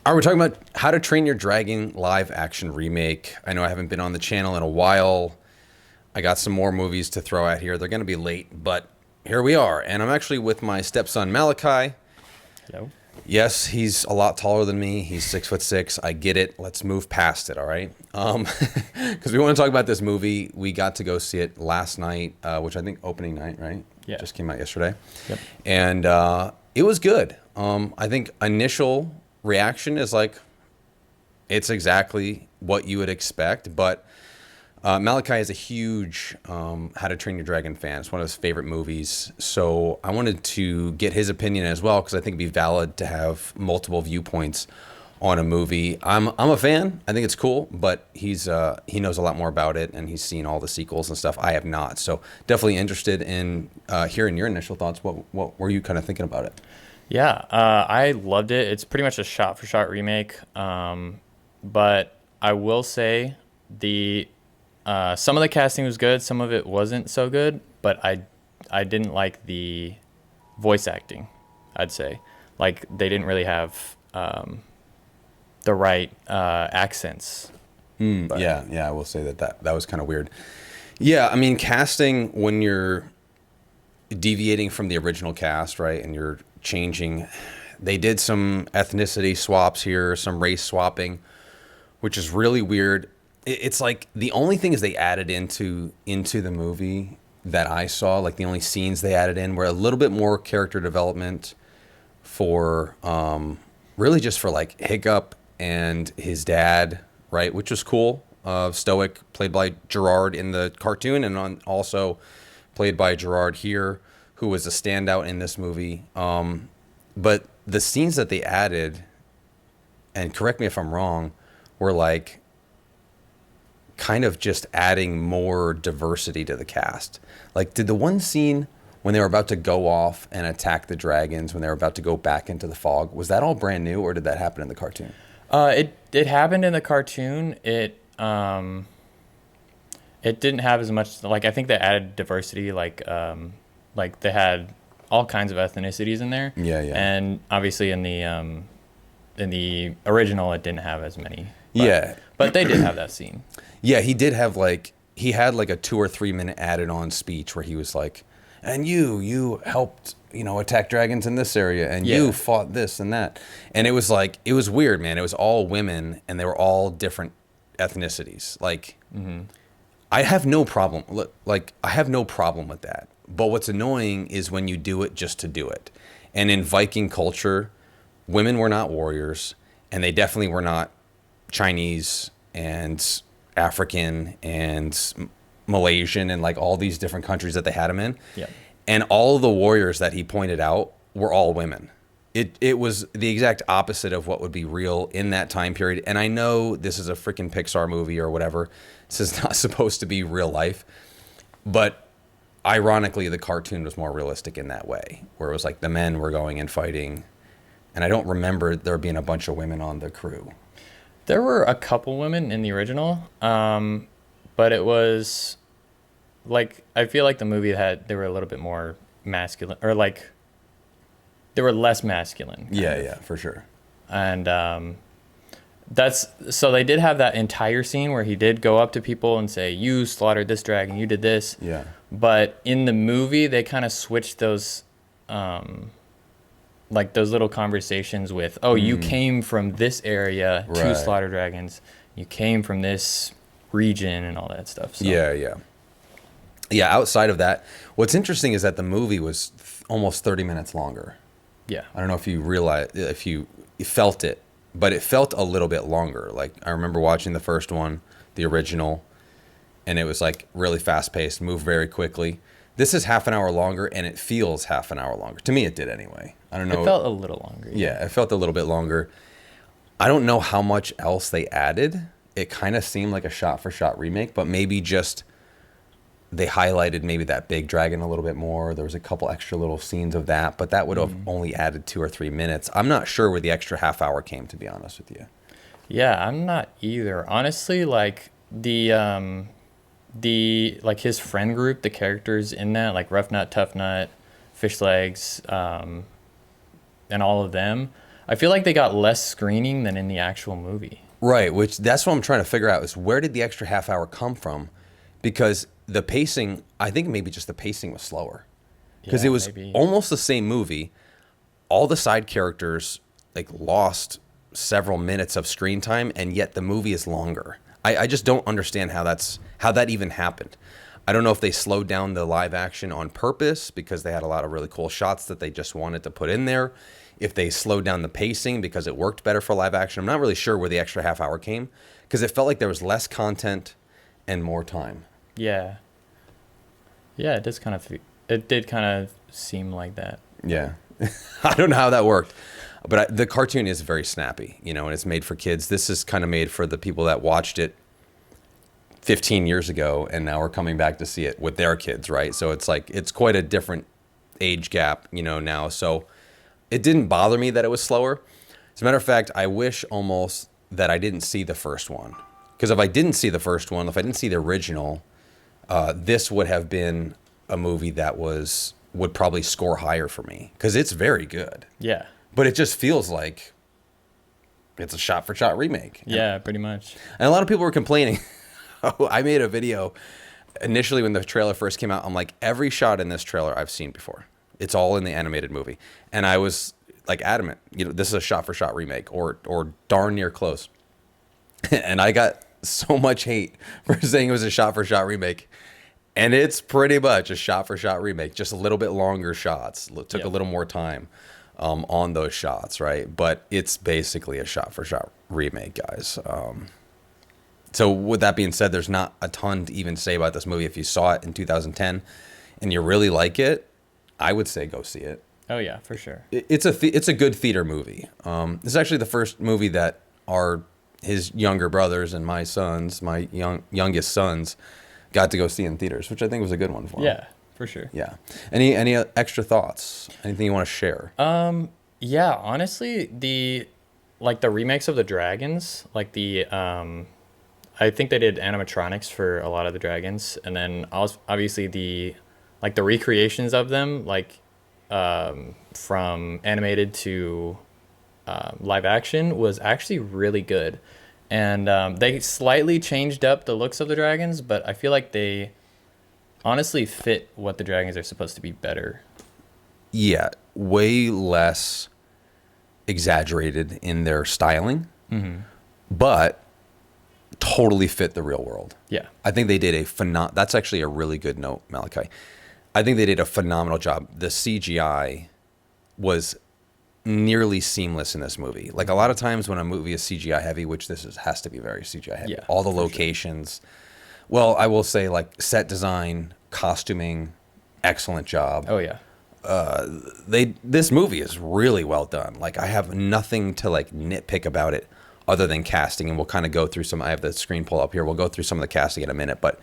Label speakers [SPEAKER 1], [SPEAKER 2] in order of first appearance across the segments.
[SPEAKER 1] All right, we're talking about How to Train Your Dragon live action remake. I know I haven't been on the channel in a while. I got some more movies to throw out here. They're going to be late, but here we are. And I'm actually with my stepson, Malachi.
[SPEAKER 2] Hello.
[SPEAKER 1] Yes, he's a lot taller than me. He's 6'6". I get it. Let's move past it, all right? Because we want to talk about this movie. We got to go see it last night, which I think opening night, right?
[SPEAKER 2] Yeah.
[SPEAKER 1] Just came out yesterday.
[SPEAKER 2] Yep.
[SPEAKER 1] And it was good. I think initial reaction is like, it's exactly what you would expect. But Malachi is a huge How to Train Your Dragon fan. It's one of his favorite movies. So I wanted to get his opinion as well, because I think it'd be valid to have multiple viewpoints on a movie. I'm a fan. I think it's cool, but he knows a lot more about it, and he's seen all the sequels and stuff. I have not. So definitely interested in hearing your initial thoughts. What were you kind of thinking about it?
[SPEAKER 2] Yeah, I loved it. It's pretty much a shot-for-shot remake. But I will say some of the casting was good, some of it wasn't so good, but I didn't like the voice acting, I'd say. Like, they didn't really have the right accents.
[SPEAKER 1] Yeah, I will say that was kind of weird. Yeah, I mean, casting, when you're deviating from the original cast, right, and you're changing, they did some ethnicity swaps here, some race swapping, which is really weird. It's like the only thing is they added into the movie that I saw, like the only scenes they added in were a little bit more character development for really just for like Hiccup and his dad, right, which was cool. Stoic, played by Gerard in the cartoon, and also played by Gerard here, who was a standout in this movie. But the scenes that they added, and correct me if I'm wrong, were like kind of just adding more diversity to the cast. Like, did the one scene when they were about to go off and attack the dragons, when they were about to go back into the fog, was that all brand new, or did that happen in the cartoon?
[SPEAKER 2] It happened in the cartoon. It didn't have as much, like, I think they added diversity, like they had all kinds of ethnicities in there.
[SPEAKER 1] Yeah.
[SPEAKER 2] And obviously in the original it didn't have as many. But they did have that scene.
[SPEAKER 1] Yeah, he did have he had like a 2 or 3 minute added on speech where he was like, and you helped, attack dragons in this area, and you fought this and that. And it was like, it was weird, man. It was all women, and they were all different ethnicities. Like, I have no problem. I have no problem with that. But what's annoying is when you do it just to do it. And in Viking culture, women were not warriors, and they definitely were not Chinese and African and Malaysian and like all these different countries that they had him in.
[SPEAKER 2] Yeah.
[SPEAKER 1] And all of the warriors that he pointed out were all women. It was the exact opposite of what would be real in that time period. And I know this is a freaking Pixar movie or whatever. This is not supposed to be real life. But ironically, the cartoon was more realistic in that way, where it was like the men were going and fighting. And I don't remember there being a bunch of women on the crew.
[SPEAKER 2] There were a couple women in the original, but it was like, I feel like the movie they were a little bit more masculine, or like they were less masculine.
[SPEAKER 1] Yeah, for sure.
[SPEAKER 2] And so they did have that entire scene where he did go up to people and say, you slaughtered this dragon, you did this.
[SPEAKER 1] Yeah.
[SPEAKER 2] But in the movie, they kind of switched those, like those little conversations with, you came from this area to slaughter dragons. You came from this region and all that stuff. So.
[SPEAKER 1] Yeah, outside of that, what's interesting is that the movie was almost 30 minutes longer.
[SPEAKER 2] Yeah.
[SPEAKER 1] I don't know if you realize, if you felt it, but it felt a little bit longer. Like, I remember watching the first one, the original, and it was like really fast paced, moved very quickly. This is half an hour longer, and it feels half an hour longer. To me, it did anyway. I don't know.
[SPEAKER 2] It felt a little longer.
[SPEAKER 1] Yeah, it felt a little bit longer. I don't know how much else they added. It kind of seemed like a shot-for-shot remake, but maybe just they highlighted maybe that big dragon a little bit more. There was a couple extra little scenes of that, but that would have only added 2 or 3 minutes. I'm not sure where the extra half hour came, to be honest with you.
[SPEAKER 2] Yeah, I'm not either. Honestly, like the like his friend group, the characters in that, like Rough Nut, Tough Nut, Fish Legs, and all of them, I feel like they got less screening than in the actual movie.
[SPEAKER 1] Right, which that's what I'm trying to figure out is where did the extra half hour come from? Because the pacing, I think maybe just the pacing was slower. Because
[SPEAKER 2] Yeah,
[SPEAKER 1] it was
[SPEAKER 2] maybe.
[SPEAKER 1] almost the same movie. All the side characters like lost several minutes of screen time, and yet the movie is longer. I just don't understand how that even happened. I don't know if they slowed down the live action on purpose because they had a lot of really cool shots that they just wanted to put in there. If they slowed down the pacing because it worked better for live action. I'm not really sure where the extra half hour came because it felt like there was less content and more time.
[SPEAKER 2] Yeah. Yeah, it did kind of seem like that.
[SPEAKER 1] Yeah. I don't know how that worked, but the cartoon is very snappy, and it's made for kids. This is kind of made for the people that watched it 15 years ago and now are coming back to see it with their kids, right? So it's like it's quite a different age gap, now. So it didn't bother me that it was slower. As a matter of fact, I wish almost that I didn't see the first one. Because if I didn't see the first one, if I didn't see the original, this would have been a movie that would probably score higher for me. Because it's very good.
[SPEAKER 2] Yeah.
[SPEAKER 1] But it just feels like it's a shot-for-shot remake.
[SPEAKER 2] Yeah, pretty much.
[SPEAKER 1] And a lot of people were complaining. I made a video initially when the trailer first came out. I'm like, every shot in this trailer I've seen before. It's all in the animated movie. And I was like adamant, this is a shot-for-shot remake or darn near close. And I got so much hate for saying it was a shot-for-shot remake. And it's pretty much a shot-for-shot remake, just a little bit longer shots. It took a little more time on those shots, right? But it's basically a shot-for-shot remake, guys. So with that being said, there's not a ton to even say about this movie. If you saw it in 2010 and you really like it, I would say go see it.
[SPEAKER 2] Oh yeah, for sure.
[SPEAKER 1] It's a good theater movie. This is actually the first movie that his younger brothers and my sons, my youngest sons, got to go see in theaters, which I think was a good one for them.
[SPEAKER 2] Yeah, for sure.
[SPEAKER 1] Yeah. Any extra thoughts? Anything you want to share?
[SPEAKER 2] Yeah, honestly, the remakes of the dragons, I think they did animatronics for a lot of the dragons, and then obviously the recreations of them, from animated to live action, was actually really good. And they slightly changed up the looks of the dragons, but I feel like they honestly fit what the dragons are supposed to be better.
[SPEAKER 1] Yeah, way less exaggerated in their styling, but totally fit the real world.
[SPEAKER 2] Yeah.
[SPEAKER 1] I think they did that's actually a really good note, Malachi. I think they did a phenomenal job. The CGI was nearly seamless in this movie. Like a lot of times when a movie is CGI heavy, which has to be very CGI heavy.
[SPEAKER 2] Yeah,
[SPEAKER 1] all the locations. Sure. Well, I will say set design, costuming, excellent job.
[SPEAKER 2] Oh yeah.
[SPEAKER 1] This movie is really well done. I have nothing to nitpick about it other than casting, and we'll kind of go through I have the screen pull up here. We'll go through some of the casting in a minute, but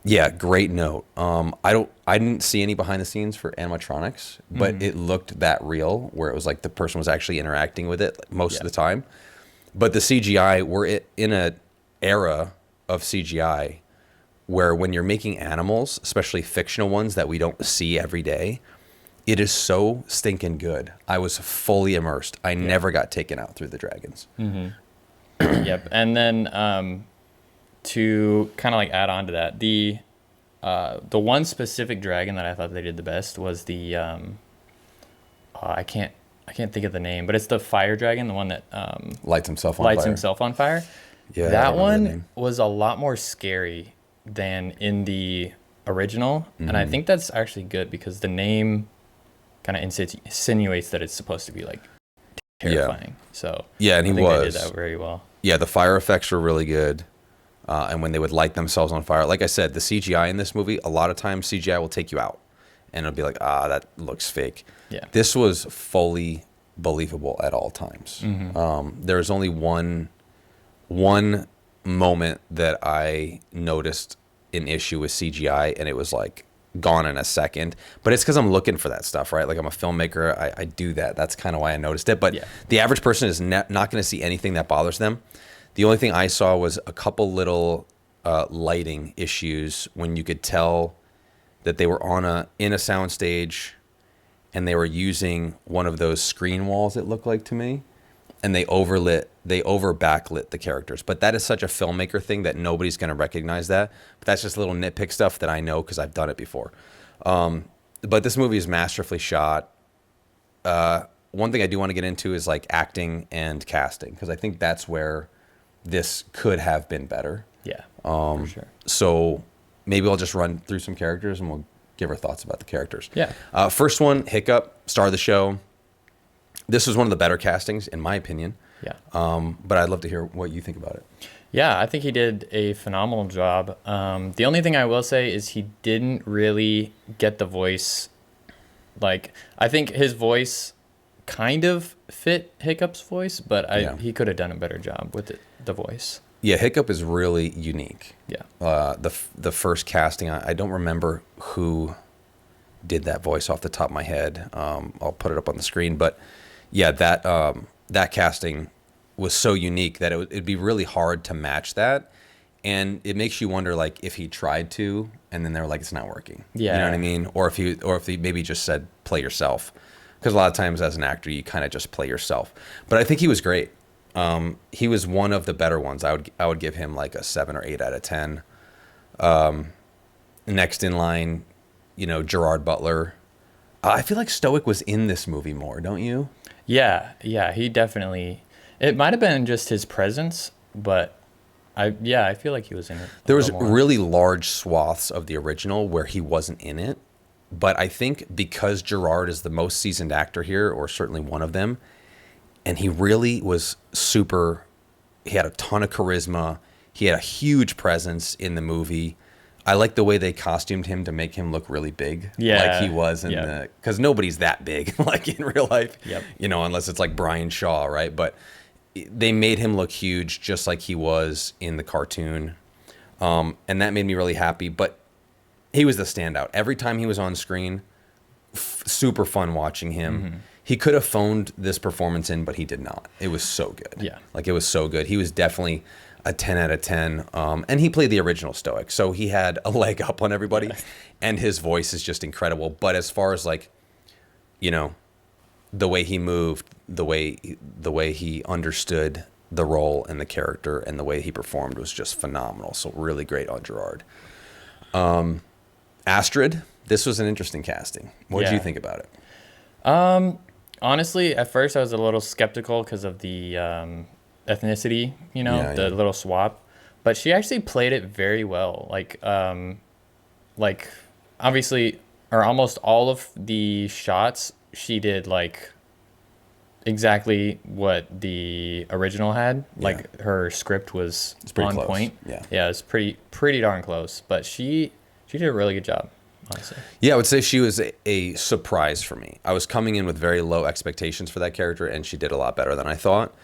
[SPEAKER 1] yeah, great note. I didn't see any behind the scenes for animatronics, but it looked that real where it was the person was actually interacting with it most of the time. But the CGI, we're in an era of CGI where when you're making animals, especially fictional ones that we don't see every day, it is so stinking good. I was fully immersed. I never got taken out through the dragons.
[SPEAKER 2] Yep. And then to kind of add on to that, the one specific dragon that I thought they did the best was the I can't think of the name, but it's the fire dragon, the one that
[SPEAKER 1] lights himself on fire.
[SPEAKER 2] Yeah, that one was a lot more scary than in the original, and I think that's actually good because the name kind of insinuates that it's supposed to be terrifying. So
[SPEAKER 1] yeah, and
[SPEAKER 2] I think they did that very well.
[SPEAKER 1] Yeah, the fire effects were really good. And when they would light themselves on fire, like I said, the CGI in this movie, a lot of times CGI will take you out. And it'll be that looks fake.
[SPEAKER 2] Yeah.
[SPEAKER 1] This was fully believable at all times. There was only one moment that I noticed an issue with CGI, and it was gone in a second. But it's because I'm looking for that stuff, right? I'm a filmmaker. I do that. That's kind of why I noticed it. But the average person is not going to see anything that bothers them. The only thing I saw was a couple little lighting issues when you could tell that they were in a soundstage and they were using one of those screen walls, it looked like to me. and they over backlit the characters. But that is such a filmmaker thing that nobody's going to recognize that. But that's just little nitpick stuff that I know because I've done it before. But this movie is masterfully shot. One thing I do want to get into is like acting and casting, because I think that's where this could have been better.
[SPEAKER 2] Yeah, for sure.
[SPEAKER 1] So maybe I'll just run through some characters and we'll give our thoughts about the characters.
[SPEAKER 2] Yeah.
[SPEAKER 1] First one, Hiccup, star of the show. This was one of the better castings, in my opinion.
[SPEAKER 2] Yeah.
[SPEAKER 1] But I'd love to hear what you think about it.
[SPEAKER 2] Yeah, I think he did a phenomenal job. The only thing I will say is he didn't really get the voice. Like, I think his voice kind of fit Hiccup's voice, but he could have done a better job with the voice.
[SPEAKER 1] Yeah, Hiccup is really unique.
[SPEAKER 2] Yeah.
[SPEAKER 1] The first casting, I don't remember who did that voice off the top of my head. I'll put it up on the screen, but yeah, that casting was so unique that it'd be really hard to match that, and it makes you wonder, like, if he tried to, and then they were like, it's not working.
[SPEAKER 2] Yeah.
[SPEAKER 1] You know what I mean? Or if he maybe just said play yourself, because a lot of times as an actor you kind of just play yourself. But I think he was great. He was one of the better ones. I would give him like a 7 or 8 out of 10. Next in line, Gerard Butler. I feel like Stoic was in this movie more, don't you?
[SPEAKER 2] Yeah, he definitely. It might have been just his presence, but I feel like he was in it.
[SPEAKER 1] There was really large swaths of the original where he wasn't in it, but I think because Gerard is the most seasoned actor here, or certainly one of them, and he really was super. He had a ton of charisma. He had a huge presence in the movie. I like the way they costumed him to make him look really big, like he was in the. Because nobody's that big, like in real life, unless it's like Brian Shaw, right? But they made him look huge, just like he was in the cartoon, and that made me really happy. But he was the standout every time he was on screen. Super fun watching him. Mm-hmm. He could have phoned this performance in, but he did not. It was so good.
[SPEAKER 2] Yeah.
[SPEAKER 1] Like, it was so good. He was definitely a 10 out of 10. And he played the original Stoic, so he had a leg up on everybody. Yeah. And his voice is just incredible. But as far as, like, the way he moved, the way he understood the role and the character, and the way he performed was just phenomenal. So really great on Gerard. Astrid, this was an interesting casting. What did you think about it?
[SPEAKER 2] Honestly, at first I was a little skeptical because of the ethnicity, the little swap. But she actually played it very well. Like obviously, or almost all of the shots, she did like exactly what the original had. Yeah. Like, her script was on
[SPEAKER 1] close.
[SPEAKER 2] Point.
[SPEAKER 1] Yeah,
[SPEAKER 2] it was pretty darn close. But she did a really good job, honestly.
[SPEAKER 1] Yeah, I would say she was a surprise for me. I was coming in with very low expectations for that character, and she did a lot better than I thought.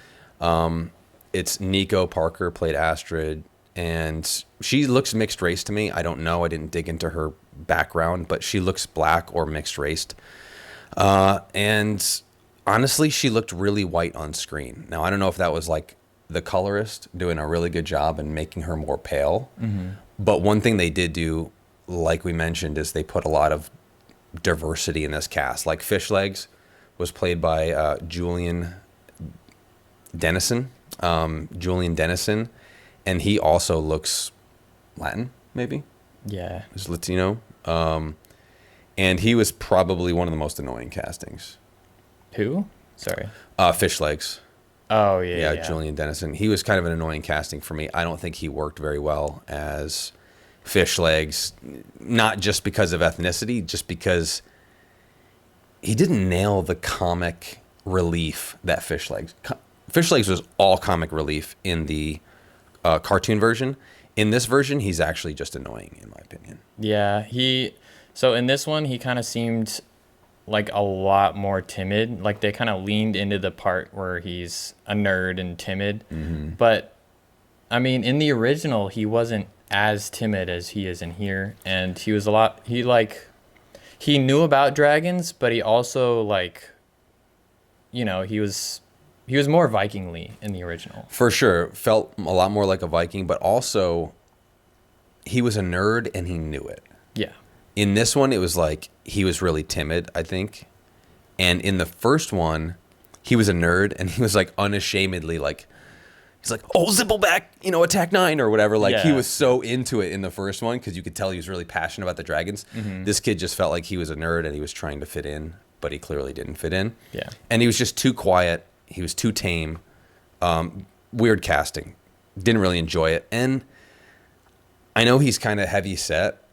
[SPEAKER 1] It's Nico Parker played Astrid, and she looks mixed race to me. I don't know. I didn't dig into her background, but she looks black or mixed raced. And honestly, she looked really white on screen. Now, I don't know if that was like the colorist doing a really good job and making her more pale. Mm-hmm. But one thing they did do, like we mentioned, is they put a lot of diversity in this cast. Like, Fishlegs was played by Julian Dennison, and he also looks Latin, maybe.
[SPEAKER 2] Yeah,
[SPEAKER 1] he's Latino, and he was probably one of the most annoying castings.
[SPEAKER 2] Who? Sorry.
[SPEAKER 1] Fishlegs.
[SPEAKER 2] Oh yeah.
[SPEAKER 1] Julian Dennison. He was kind of an annoying casting for me. I don't think he worked very well as Fishlegs, not just because of ethnicity, just because he didn't nail the comic relief that Fishlegs was all comic relief in the cartoon version. In this version, he's actually just annoying, in my opinion.
[SPEAKER 2] Yeah, so in this one, he kind of seemed like a lot more timid. Like, they kind of leaned into the part where he's a nerd and timid. Mm-hmm. But I mean, in the original, he wasn't as timid as he is in here, and he was he knew about dragons, but he also, like, he was more Vikingly in the original. For
[SPEAKER 1] sure. Felt a lot more like a Viking, but also he was a nerd and he knew it.
[SPEAKER 2] Yeah.
[SPEAKER 1] In this one, it was like he was really timid, I think. And in the first one, he was a nerd, and he was like unashamedly like, he's like, oh, Zippleback, attack 9 or whatever. Like he
[SPEAKER 2] Yeah.
[SPEAKER 1] was so into it in the first one because you could tell he was really passionate about the dragons. This kid just felt like he was a nerd and he was trying to fit in, but he clearly didn't fit in.
[SPEAKER 2] Yeah.
[SPEAKER 1] And he was just too quiet. He was too tame. Weird casting. Didn't really enjoy it. And I know he's kind of heavy set,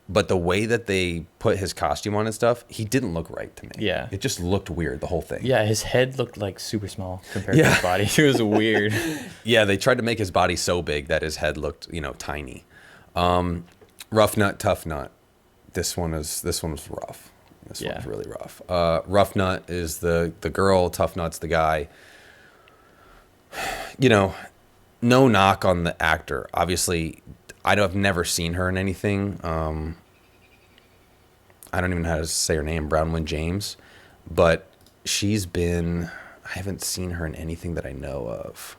[SPEAKER 1] but the way that they put his costume on and stuff, he didn't look right to me.
[SPEAKER 2] Yeah.
[SPEAKER 1] It just looked weird, the whole thing.
[SPEAKER 2] Yeah, his head looked like super small compared to his body. It was weird.
[SPEAKER 1] Yeah, they tried to make his body so big that his head looked, tiny. Rough Nut, Tough Nut. This one was rough. This one's really rough. Rough Nut is the girl, Tough Nut's the guy. No knock on the actor. Obviously, I've never seen her in anything. I don't even know how to say her name, Brownwyn James. But I haven't seen her in anything that I know of.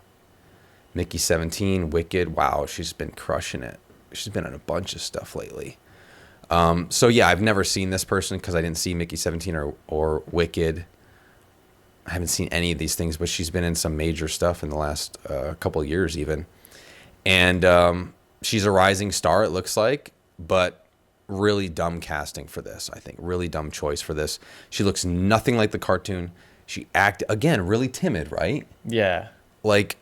[SPEAKER 1] Mickey 17, Wicked, wow, she's been crushing it. She's been in a bunch of stuff lately. So yeah, I've never seen this person because I didn't see Mickey 17 or Wicked. I haven't seen any of these things, but she's been in some major stuff in the last couple of years even. And she's a rising star, it looks like, but really dumb casting for this, I think. Really dumb choice for this. She looks nothing like the cartoon. She again, really timid, right?
[SPEAKER 2] Yeah.
[SPEAKER 1] Like,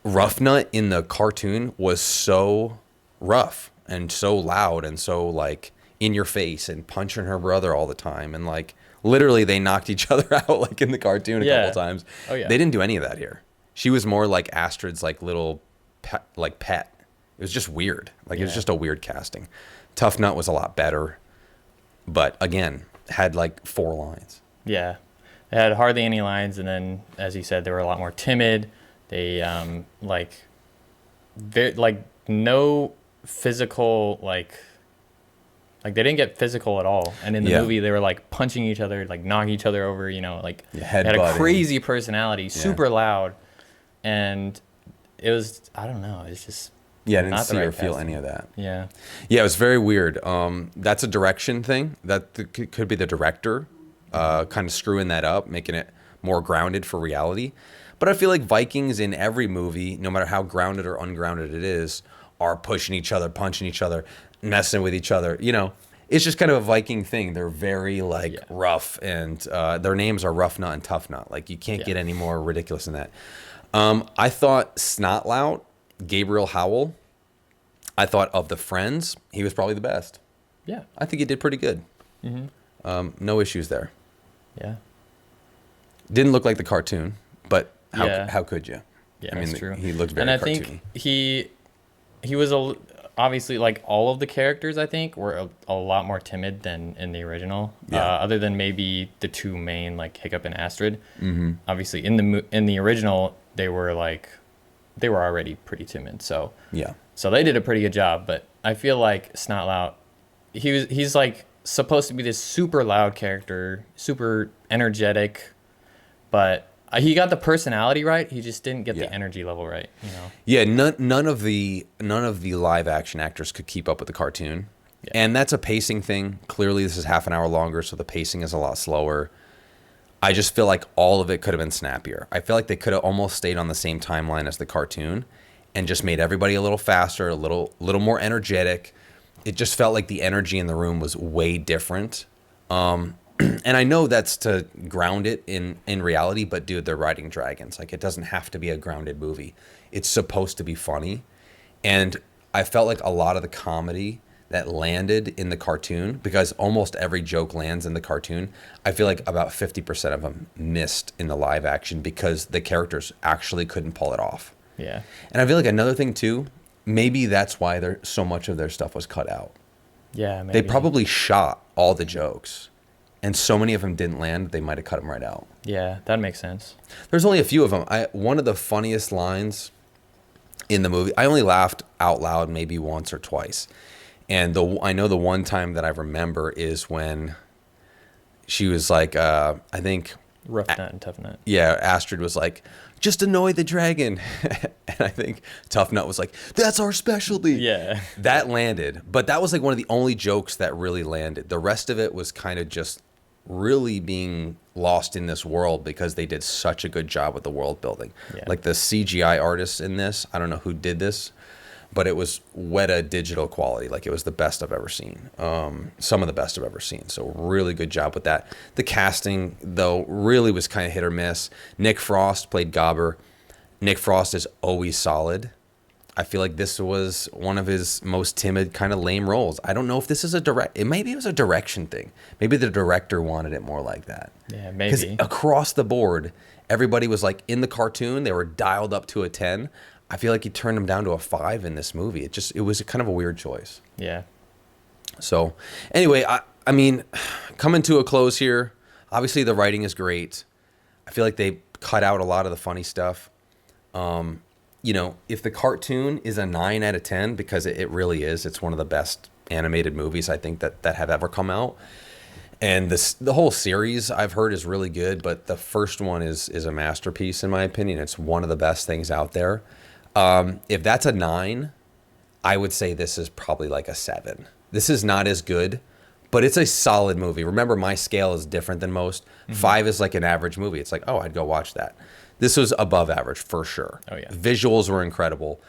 [SPEAKER 1] Rough Nut in the cartoon was so rough and so loud and so, like, in your face and punching her brother all the time. And, like, literally they knocked each other out, like, in the cartoon a couple times.
[SPEAKER 2] Oh, yeah.
[SPEAKER 1] They didn't do any of that here. She was more like Astrid's, like, little pet. It was just weird. Like, it was just a weird casting. Tough Nut was a lot better, but again, had like 4 lines.
[SPEAKER 2] Yeah. They had hardly any lines, and then, as you said, they were a lot more timid. They, no physical, like they didn't get physical at all. And in the movie, they were, like, punching each other, like, knocking each other over, like, they had a crazy personality, super loud. And it was, I don't know, it's just...
[SPEAKER 1] Yeah, I didn't see or feel any of that.
[SPEAKER 2] Yeah.
[SPEAKER 1] Yeah, it was very weird. That's a direction thing. That could be the director kind of screwing that up, making it more grounded for reality. But I feel like Vikings in every movie, no matter how grounded or ungrounded it is, are pushing each other, punching each other, messing with each other. It's just kind of a Viking thing. They're very, like, rough, and their names are Rough Nut and Tough Nut. Like, you can't get any more ridiculous than that. I thought Snotlout, Gabriel Howell, I thought of the Friends, he was probably the best.
[SPEAKER 2] Yeah.
[SPEAKER 1] I think he did pretty good. No issues there.
[SPEAKER 2] Yeah.
[SPEAKER 1] Didn't look like the cartoon, but how could you?
[SPEAKER 2] Yeah, that's true.
[SPEAKER 1] He looked very
[SPEAKER 2] cartoony. And I
[SPEAKER 1] cartoony.
[SPEAKER 2] think he was obviously, like, all of the characters, I think, were a lot more timid than in the original. Other than maybe the 2 main, like, Hiccup and Astrid. Obviously, in the original, they were already pretty timid. So they did a pretty good job. But I feel like Snotlout, he's like supposed to be this super loud character, super energetic, but he got the personality right. He just didn't get the energy level right.
[SPEAKER 1] Yeah, none of the live action actors could keep up with the cartoon, and that's a pacing thing. Clearly, this is half an hour longer, so the pacing is a lot slower. I just feel like all of it could have been snappier. I feel like they could have almost stayed on the same timeline as the cartoon and just made everybody a little faster, a little more energetic. It just felt like the energy in the room was way different. And I know that's to ground it in reality, but dude, they're riding dragons. Like, it doesn't have to be a grounded movie. It's supposed to be funny. And I felt like a lot of the comedy that landed in the cartoon, because almost every joke lands in the cartoon, I feel like about 50% of them missed in the live action because the characters actually couldn't pull it off.
[SPEAKER 2] Yeah.
[SPEAKER 1] And I feel like another thing too, maybe that's why so much of their stuff was cut out.
[SPEAKER 2] Yeah, maybe.
[SPEAKER 1] They probably shot all the jokes, and so many of them didn't land, they might have cut them right out.
[SPEAKER 2] Yeah, that makes sense.
[SPEAKER 1] There's only a few of them. One of the funniest lines in the movie, I only laughed out loud maybe once or twice. And I know the one time that I remember is when she was like, I think...
[SPEAKER 2] Rough Nut and Tough Nut.
[SPEAKER 1] Yeah, Astrid was like, just annoy the dragon. And I think Tough Nut was like, that's our specialty.
[SPEAKER 2] Yeah.
[SPEAKER 1] That landed. But that was like one of the only jokes that really landed. The rest of it was kind of just really being lost in this world because they did such a good job with the world building.
[SPEAKER 2] Yeah.
[SPEAKER 1] Like the CGI artists in this, I don't know who did this, but it was Weta digital quality. Like it was the best I've ever seen. Some of the best I've ever seen. So really good job with that. The casting, though, really was kind of hit or miss. Nick Frost played Gobber. Nick Frost is always solid. I feel like this was one of his most timid, kind of lame roles. I don't know if this is maybe it was a direction thing. Maybe the director wanted it more like that.
[SPEAKER 2] Yeah,
[SPEAKER 1] Because
[SPEAKER 2] maybe.
[SPEAKER 1] across the board, everybody was like in the cartoon, they were dialed up to a 10. I feel like he turned them down to a 5 in this movie. It was kind of a weird choice.
[SPEAKER 2] Yeah.
[SPEAKER 1] So anyway, I mean, coming to a close here, obviously the writing is great. I feel like they cut out a lot of the funny stuff. If the cartoon is a 9 out of 10, because it really is, it's one of the best animated movies I think that have ever come out. And the whole series I've heard is really good, but the first one is a masterpiece in my opinion. It's one of the best things out there. If that's a 9, I would say this is probably like a 7. This is not as good, but it's a solid movie. Remember, my scale is different than most. 5 is like an average movie. It's like, oh, I'd go watch that. This was above average for sure.
[SPEAKER 2] Oh, yeah.
[SPEAKER 1] Visuals were incredible.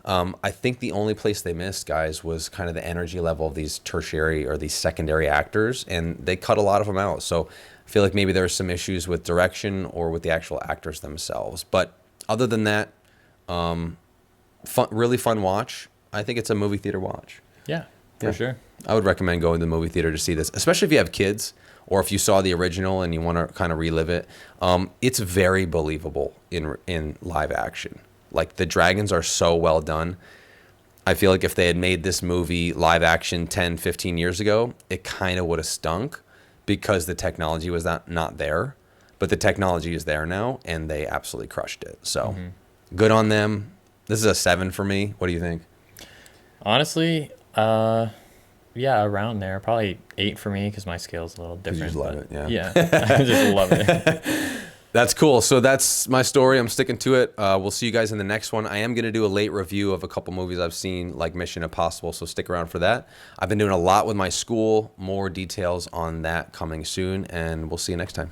[SPEAKER 1] I think the only place they missed, guys, was kind of the energy level of these tertiary or these secondary actors, and they cut a lot of them out. So I feel like maybe there's some issues with direction or with the actual actors themselves. But other than that, really fun watch. I think it's a movie theater watch.
[SPEAKER 2] Yeah, for sure.
[SPEAKER 1] I would recommend going to the movie theater to see this, especially if you have kids or if you saw the original and you want to kind of relive it. It's very believable in live action. Like the dragons are so well done. I feel like if they had made this movie live action 10, 15 years ago, it kind of would have stunk because the technology was not there. But the technology is there now, and they absolutely crushed it. So good on them. This is a 7 for me. What do you think?
[SPEAKER 2] Honestly, yeah, around there. Probably 8 for me because my scale's a little different.
[SPEAKER 1] You just love it, yeah.
[SPEAKER 2] Yeah, I just love it.
[SPEAKER 1] That's cool. So that's my story. I'm sticking to it. We'll see you guys in the next one. I am going to do a late review of a couple movies I've seen, like Mission Impossible, so stick around for that. I've been doing a lot with my school. More details on that coming soon, and we'll see you next time.